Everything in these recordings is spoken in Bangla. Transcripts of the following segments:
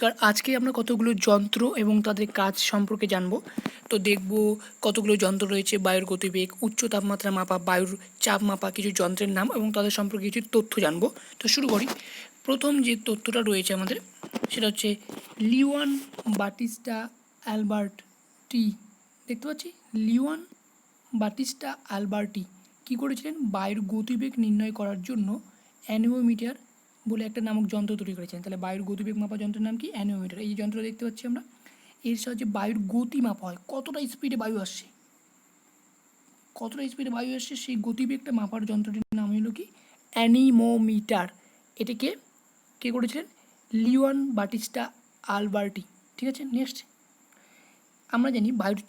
নমস্কার। আজকে আমরা কতগুলো যন্ত্র এবং তাদের কাজ সম্পর্কে জানবো। তো দেখব কতগুলো যন্ত্র রয়েছে, বায়ুর গতিবেগ, উচ্চ তাপমাত্রা মাপা, বায়ুর চাপ মাপা, কিছু যন্ত্রের নাম এবং তাদের সম্পর্কে কিছু তথ্য জানবো। তো শুরু করি। প্রথম যে তথ্যটা রয়েছে আমাদের, সেটা হচ্ছে লিওয়ান বাটিস্টা অ্যালবার্টি। দেখতে পাচ্ছি লিওয়ান বাটিস্টা অ্যালবার্টি কী করেছিলেন? বায়ুর গতিবেগ নির্ণয় করার জন্য অ্যানিওমিটার বলে একটা নামক যন্ত্র তৈরি করেছেন। তাহলে বায়ুর গতিবেগ মাপা যন্ত্রের নাম কি? অ্যানিওমিটার। এই যে যন্ত্র দেখতে পাচ্ছি আমরা, এর সাহায্যে বায়ুর গতি মাপা হয়, কতটা স্পিডে বায়ু আসছে, সেই গতিবেগটা মাপার যন্ত্রটির নাম হলো কি? অ্যানিমোমিটার। এটাকে কে করেছিলেন? লিওয়ান বাটিস্টা আলবার্টি। ঠিক আছে, নেক্সট আমরা জানি বায়ুর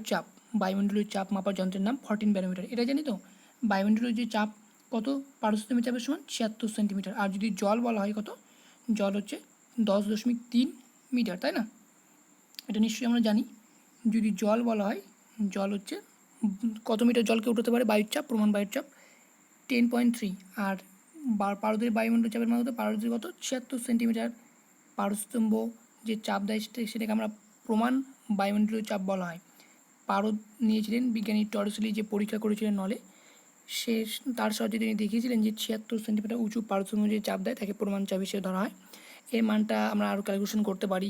চাপ, বায়ুমণ্ডলীয় চাপ মাপার যন্ত্রের নাম 14 ব্যারোমিটার। এটা জানি তো, বায়ুমণ্ডলীয় যে চাপ কত পারস্তম্ভের চাপের সমান 76 সেন্টিমিটার। আর যদি জল বলা হয় কত? জল হচ্ছে 10.3 মিটার, তাই না? এটা নিশ্চয়ই আমরা জানি। যদি জল বলা হয়, জল হচ্ছে কত মিটার জলকে উঠাতে পারে? বায়ুর চাপ, প্রমাণ বায়ুর চাপ 10.3। আর পারদের বায়ুমণ্ডলীয় চাপের মান কত? পারদের কত? 76 সেন্টিমিটার। পারস্তম্ভ যে চাপ দেয় সেটাকে আমরা প্রমাণ বায়ুমণ্ডলীয় চাপ বলা হয়। পারদ নিয়েছিলেন বিজ্ঞানী টর্সলি, যে পরীক্ষা করেছিলেন নলে, সে তার সাহায্যে তিনি দেখিয়েছিলেন যে 76 সেন্টিমিটার উঁচু পারস্তম্ভ যে চাপ দেয় তাকে প্রমাণ চাপ হিসেবে ধরা হয়। এই মানটা আমরা আরও ক্যালকুলেশন করতে পারি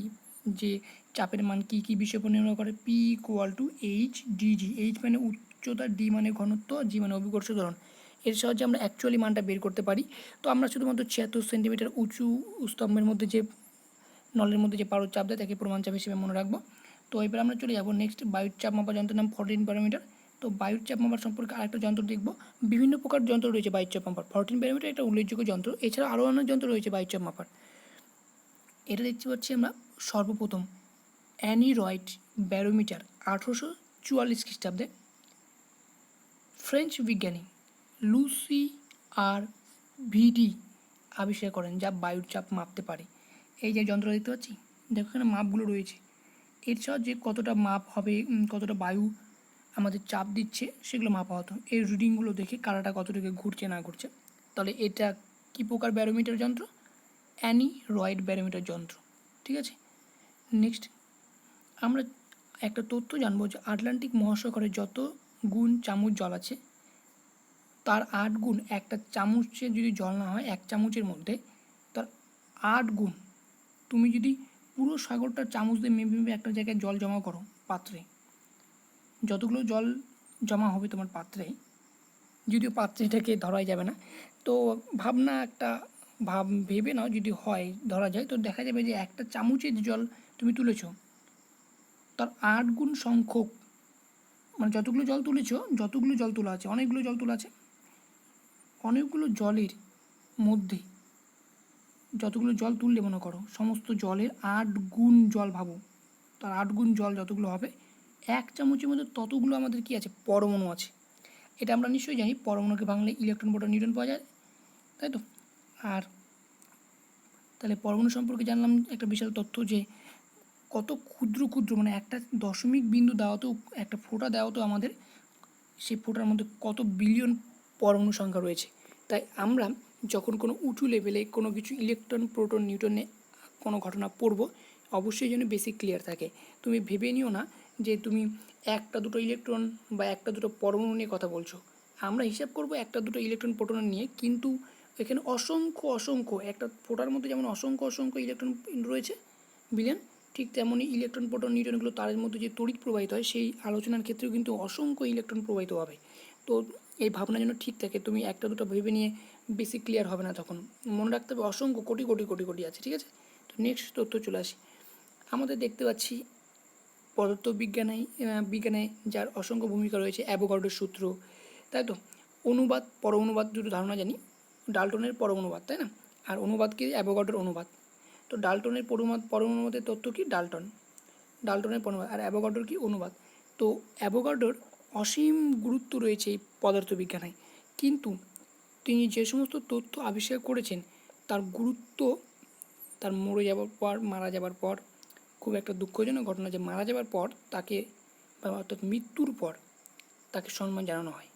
যে চাপের মান কী কী বিষয়ের উপর নির্ভর করে। P equal to H D G. H মানে উচ্চতা, ডি মানে ঘনত্ব, জি মানে অভিকর্ষ ত্বরণ। এর সাহায্যে আমরা অ্যাকচুয়ালি মানটা বের করতে পারি। তো আমরা শুধুমাত্র 76 সেন্টিমিটার উঁচু স্তম্ভের মধ্যে যে নলের মধ্যে যে পারদ চাপ দেয় তাকে প্রমাণ চাপ হিসেবে মনে রাখবো। তো এবার আমরা চলে যাবো নেক্সট, বায়ুর চাপ মাপার যন্ত্রের নাম 14 ব্যারোমিটার। তো বায়ুর চাপ মাপার সম্পর্কে আরেকটা যন্ত্র দেখব। বিভিন্ন প্রকার যন্ত্র রয়েছে বায়ুর চাপ মাপার। 14 ব্যারোমিটার একটা উল্লেখযোগ্য যন্ত্র, এছাড়া আরও অনেক যন্ত্র রয়েছে বায়ুর চাপ মাপার। এটা দেখতে পাচ্ছি আমরা সর্বপ্রথম অ্যানিরয়েড ব্যারোমিটার 1844 খ্রিস্টাব্দে ফ্রেঞ্চ বিজ্ঞানী লুসি আর ভিডি আবিষ্কার করেন, যা বায়ুর চাপ মাপতে পারে। এই যে যন্ত্র দেখতে পাচ্ছি, দেখো এখানে মাপগুলো রয়েছে। এর সাহায্যে কতটা মাপ হবে, কতটা বায়ু আমাদের চাপ দিচ্ছে সেগুলো মাপা হতো। এই রিডিংগুলো দেখে কারাটা কতটুকু ঘুরছে না ঘুরছে। তাহলে এটা কী প্রকার ব্যারোমিটার যন্ত্র? অ্যানিরয়েড ব্যারোমিটার যন্ত্র। ঠিক আছে, নেক্সট আমরা একটা তথ্য জানবো যে আটলান্টিক মহাসাগরে যত গুণ চামচ জল আছে তার 8 গুণ একটা চামচে যদি জল না হয়, এক চামচের মধ্যে তার 8 গুণ। তুমি যদি পুরো সাগরটা চামচ দিয়ে মেপে মেপে একটা জায়গায় জল জমা করো পাত্রে, যতগুলো জল জমা হবে তোমার পাত্রে, যদিও পাত্রেটাকে ধরাই যাবে না, তো ভাবনা একটা ভেবে নাও, যদি হয় ধরা যায়, তো দেখা যাবে যে একটা চামচের জল তুমি তুলেছ, তার 8 গুণ সংখ্যক, মানে যতগুলো জল তোলা আছে, অনেকগুলো জল তোলা আছে, অনেকগুলো জলের মধ্যে যতগুলো জল তুললে মনে করো সমস্ত জলের 8 গুণ জল, ভাবো তার 8 গুণ জল যতগুলো হবে, এক চামচের মধ্যে ততগুলো আমাদের কি আছে? পরমাণু আছে। এটা আমরা নিশ্চয়ই জানি, পরমাণুকে ভাঙলে ইলেকট্রন, প্রোটন, নিউট্রন পাওয়া যায়, তাই তো? আর তাহলে পরমাণু সম্পর্কে জানলাম একটা বিশাল তথ্য, যে কত ক্ষুদ্র ক্ষুদ্র, মানে একটা দশমিক বিন্দু দেওয়াতেও, একটা ফোঁটা দেওয়াতেও আমাদের সেই ফোঁটার মধ্যে কত বিলিয়ন পরমাণু সংখ্যা রয়েছে। তাই আমরা যখন কোনো উঁচু লেভেলে কোনো কিছু ইলেকট্রন, প্রোটন, নিউট্রনে কোনো ঘটনা পড়ব, অবশ্যই যেন বেসিক ক্লিয়ার থাকে। তুমি ভেবে নিও না যে তুমি একটা দুটো ইলেকট্রন বা একটা দুটো পরমাণু নিয়ে কথা বলছো। আমরা হিসাব করব একটা দুটো ইলেকট্রন, প্রোটন নিয়ে, কিন্তু এখানে অসংখ্য একটা ফোঁটার মধ্যে যেমন অসংখ্য ইলেকট্রন রয়েছে, বিলিয়ন, ঠিক তেমনই ইলেকট্রন, প্রোটন, নিউট্রনগুলো তারের মধ্যে যে তড়িৎ প্রবাহিত হয়, সেই আলোচনার ক্ষেত্রেও কিন্তু অসংখ্য ইলেকট্রন প্রবাহিত হবে। তো এই ভাবনা যেন ঠিক থাকে, তুমি একটা দুটো ভেবে নিয়ে বেশি ক্লিয়ার হবে না, তখন মনে রাখতে হবে অসংখ্য কোটি কোটি কোটি কোটি আছে। ঠিক আছে, তো নেক্সট তথ্য চলে আসি। আমাদের দেখতে পাচ্ছি বিজ্ঞানে যার অসংখ্য ভূমিকা রয়েছে, অ্যাভোগাড্রোর সূত্র, তাই তো? অনুবাদ, পরমাণুবাদ দুটো ধারণা জানি, ডাল্টনের পরমাণুবাদ, তাই না? আর অনুবাদকে অ্যাভোগাড্রোর অনুবাদ। তো ডাল্টনের পরমাণুবাদের তথ্য কি? ডাল্টনের পরমাণুবাদ, আর অ্যাভোগাড্রোর কি? অনুবাদ। তো অ্যাভোগাড্রোর অসীম গুরুত্ব রয়েছে এই পদার্থবিজ্ঞানে, কিন্তু তিনি যে সমস্ত তথ্য আবিষ্কার করেছেন তার গুরুত্ব, তার মারা যাবার পর খুব একটা দুঃখজনক ঘটনা, যে মারা যাবার পর তাকে, অর্থাৎ মৃত্যুর পর তাকে সম্মান জানানো হয়।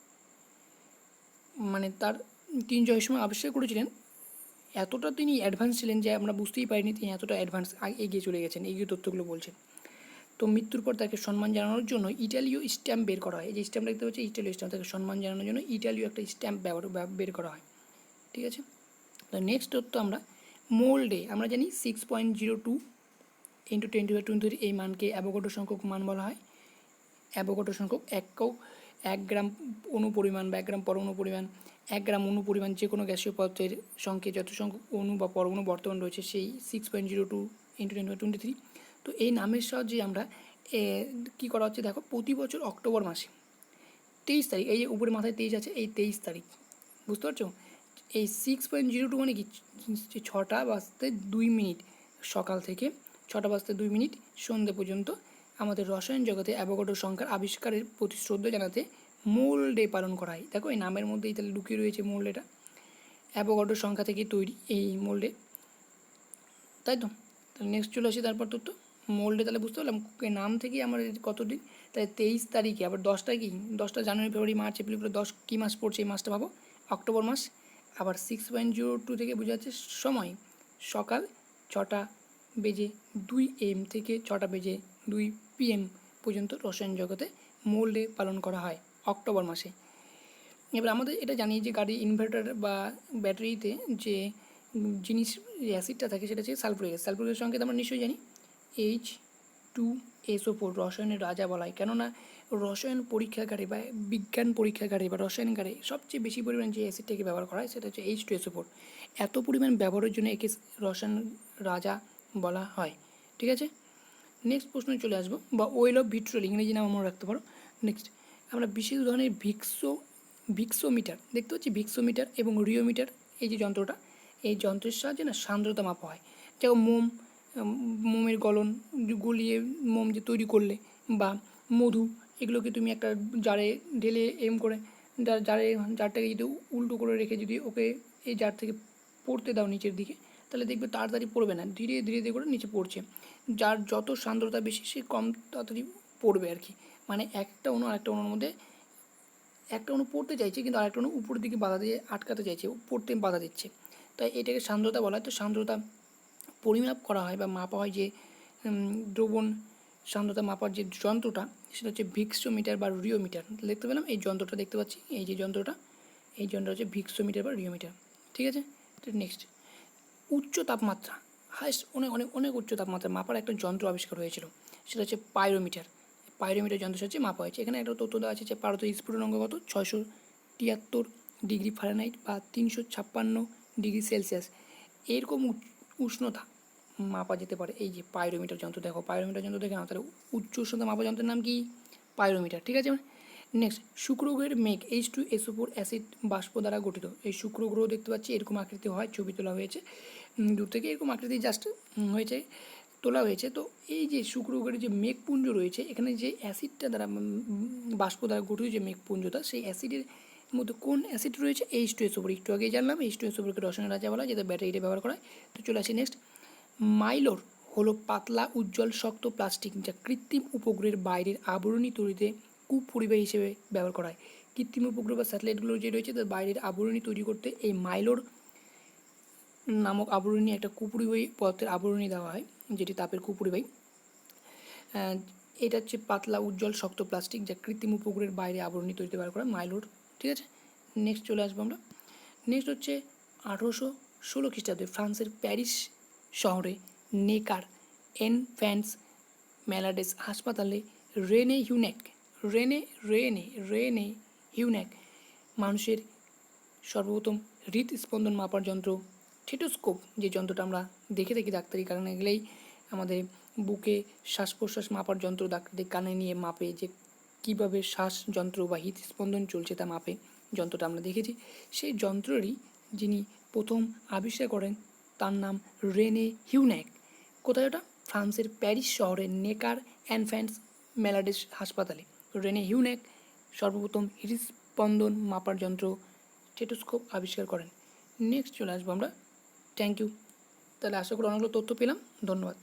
মানে তিনি যে সময় আবিষ্কার করেছিলেন এতটা তিনি অ্যাডভান্স ছিলেন যে আমরা বুঝতেই পারিনি তিনি এতটা অ্যাডভান্স এগিয়ে চলে গেছেন, এগিয়ে তথ্যগুলো বলছেন। তো মৃত্যুর পর তাকে সম্মান জানানোর জন্য ইটালীয় স্ট্যাম্প বের করা হয়। এই যে স্ট্যাম্প দেখতে পাচ্ছি ইটালীয় স্ট্যাম্প, তাকে সম্মান জানানোর জন্য ইটালীয় একটা স্ট্যাম্প বের করা হয়। ঠিক আছে, তো নেক্সট তথ্য আমরা মোল্ডে আমরা জানি 6.02 ইন্টু 10⁻23 এই মানকে অ্যাভোগাড্রো সংখ্যক মান বলা হয়। অ্যাভোগাড্রো সংখ্যক এক গ্রাম অণু পরিমাণ বা 1 গ্রাম পরমাণু পরিমাণ, 1 গ্রাম অণু পরিমাণ যে কোনো গ্যাসীয় পদার্থের সঙ্গে যত সংখ্যক অণু বা পরমাণু বর্তমান রয়েছে সেই 6.02 ইন্টু 10⁻23। তো এই নামের সাহায্যে আমরা কী করা হচ্ছে দেখো, প্রতি বছর অক্টোবর মাসে 23 তারিখ, এই যে উপরে মাথায় 23 আছে, এই 23 তারিখ, বুঝতে পারছো? এই 6.02 মানে কি, 6:02 সকাল থেকে 6:02 সন্ধ্যে পর্যন্ত আমাদের রসায়ন জগতে অ্যাভোগাড্রো সংখ্যার আবিষ্কারের প্রতি শ্রদ্ধা জানাতে মোল ডে পালন করা হয়। দেখো এই নামের মধ্যেই তাহলে লুকিয়ে রয়েছে মোল ডেটা, অ্যাভোগাড্রো সংখ্যা থেকে তৈরি এই মোল ডে, তাই তো? তাহলে নেক্সট চলে আসি তারপর তথ্য মোল ডে, তাহলে বুঝতে পারলাম নাম থেকেই আমার কতদিন, তাহলে 23 তারিখে, আবার 10টা কি 10টা জানুয়ারি ফেব্রুয়ারি মার্চ এপ্রিল করে 10 কী মাস পড়ছে এই মাসটা ভাবো, অক্টোবর মাস। আবার 6.02 থেকে বোঝা যাচ্ছে সময় সকাল 6:02 AM থেকে 6:02 PM পর্যন্ত রসায়ন জগতে মোল ডে পালন করা হয় অক্টোবর মাসে। এবার আমাদের এটা জানি যে গাড়ি ইনভার্টার বা ব্যাটারিতে যে জিনিস অ্যাসিডটা থাকে সেটা হচ্ছে সালফুরিক অ্যাসিড। সালফুরিক অ্যাসিড সংকেত আমরা নিশ্চয়ই জানি H2SO4, রসায়নের রাজা বলা হয়, কেননা রসায়ন পরীক্ষাগারে বা বিজ্ঞান পরীক্ষাগারে বা রসায়নগারে সবচেয়ে বেশি পরিমাণ যে অ্যাসিডটাকে ব্যবহার করা হয় সেটা হচ্ছে H2SO4। এত পরিমাণ ব্যবহারের জন্য একে রসায়ন রাজা বলা হয়। ঠিক আছে, নেক্সট প্রশ্নে চলে আসবো, বা ওয়েল অফ ভিট্রিয়ল ইংরেজি নাম মনে রাখতে পারো। নেক্সট আমরা বিশেষ ধরনের ভিক্সোমিটার দেখতে পাচ্ছি, ভিক্সোমিটার এবং রিওমিটার, এই যে যন্ত্রটা, এই যন্ত্রের সাহায্যে না সান্দ্রতা মাপা হয়। যেমন মোমের গলিয়ে মোম যে তৈরি করলে, বা মধু, এগুলোকে তুমি একটা জারে ঢেলে করে জারটাকে যদি উল্টো করে রেখে যদি ওকে এই জার থেকে পড়তে দাও নিচের দিকে, তাহলে দেখবে তাড়াতাড়ি পড়বে না, ধীরে ধীরে ধীরে করে নিচে পড়ছে। যার যত সান্দ্রতা বেশি সে কম তাড়াতাড়ি পড়বে আর কি, মানে একটা অণু আরেকটা অণুর মধ্যে, একটা অণু পড়তে চাইছে কিন্তু আরেকটা অণু উপরের দিকে বাধা দিয়ে আটকাতে চাইছে, পড়তে বাধা দিচ্ছে, তাই এটাকে সান্দ্রতা বলা হয়। তো সান্দ্রতা পরিমাপ করা হয় বা মাপা হয় যে দ্রবণ সান্দ্রতা মাপার যে যন্ত্রটা সেটা হচ্ছে ভিক্সোমিটার বা রিওমিটার। দেখতে পেলাম এই যন্ত্রটা দেখতে পাচ্ছি, এই যে যন্ত্রটা, এই যন্ত্রটা হচ্ছে ভিক্সোমিটার বা রিওমিটার। ঠিক আছে, নেক্সট উচ্চ তাপমাত্রা, হাইস্ট অনেক অনেক অনেক উচ্চ তাপমাত্রা মাপার একটা যন্ত্র আবিষ্কার হয়েছিল, সেটা হচ্ছে পাইরোমিটার। পাইরোমিটার যন্ত্রের সাহায্যে মাপা হয়েছে। এখানে একটা তথ্য দেওয়া আছে যে ভারতের স্ফুটনাঙ্ক কত, 673 বা 356 এরকম উষ্ণতা মাপা যেতে পারে এই যে পাইরোমিটার যন্ত্র। দেখো পাইরোমিটার যন্ত্র দেখে না, তাহলে উচ্চ উষ্ণতা মাপা যন্ত্রের নাম কি, পাইরোমিটার। ঠিক আছে, নেক্সট শুক্র গ্রহের মেঘ H2SO4 অ্যাসিড বাষ্প দ্বারা গঠিত। এই শুক্র গ্রহ দেখতে পাচ্ছি এরকম আকৃতি হয়, ছবি তোলা হয়েছে দূর থেকে, এরকম আকৃতি জাস্ট হয়েছে, তোলা হয়েছে। তো এই যে শুক্র গ্রহের যে মেঘপুঞ্জ রয়েছে, এখানে যে অ্যাসিডটা দ্বারা বাষ্প দ্বারা গঠিত যে মেঘপুঞ্জটা, সেই অ্যাসিডের মধ্যে কোন অ্যাসিড রয়েছে, H2SO4। একটু আগেই জানলাম H2SO4কে রসায়নের রাজা বলা হয়, যেটা ব্যাটারিতে ব্যবহার করা হয়। তো চলে আসি নেক্সট, মাইলোর হলো পাতলা উজ্জ্বল শক্ত প্লাস্টিক যা কৃত্রিম উপগ্রহের বাইরের আবরণী তৈরিতে কুপরিবাহী হিসেবে ব্যবহার করা হয়। কৃত্রিম উপগ্রহ বা স্যাটেলাইটগুলো যে রয়েছে তার বাইরের আবরণী তৈরি করতে এই মাইলোর নামক আবরণী, একটা কুপরিবাহী পদার্থের আবরণী দেওয়া হয়, যেটি তাপের কুপরিবাহী। এটা হচ্ছে পাতলা উজ্জ্বল শক্ত প্লাস্টিক যা কৃত্রিম উপগ্রহের বাইরে আবরণী তৈরিতে ব্যবহার করা হয়, মাইলোর। ঠিক আছে, নেক্সট চলে আসবো আমরা। নেক্সট হচ্ছে 1816 খ্রিস্টাব্দে ফ্রান্সের প্যারিস শহরে নেকার এনফ্যান্টস ম্যালাডেস হাসপাতালে রেনে হিউনেক মানুষের সর্বপ্রথম হৃদস্পন্দন মাপার যন্ত্র স্টেথোস্কোপ, যে যন্ত্রটা আমরা দেখে থাকি ডাক্তারি কারণে গেলেই আমাদের বুকে শ্বাস প্রশ্বাস মাপার যন্ত্র ডাক্তারদের কানে নিয়ে মাপে যে কীভাবে শ্বাস যন্ত্র বা হৃদস্পন্দন চলছে তা মাপে, যন্ত্রটা আমরা দেখেছি। সেই যন্ত্ররই যিনি প্রথম আবিষ্কার করেন তার নাম রেনে হিউনেক। কোথায় ওটা, ফ্রান্সের প্যারিস শহরের নেকার এনফ্যান্টস ম্যালাডেস হাসপাতালে রেনে হিউনেক সর্বপ্রথম হৃদস্পন্দন মাপার যন্ত্র স্টেথোস্কোপ আবিষ্কার করেন। নেক্সট চলে আসবো আমরা, থ্যাংক ইউ। তাহলে আশা করি অনেকগুলো তথ্য পেলাম, ধন্যবাদ।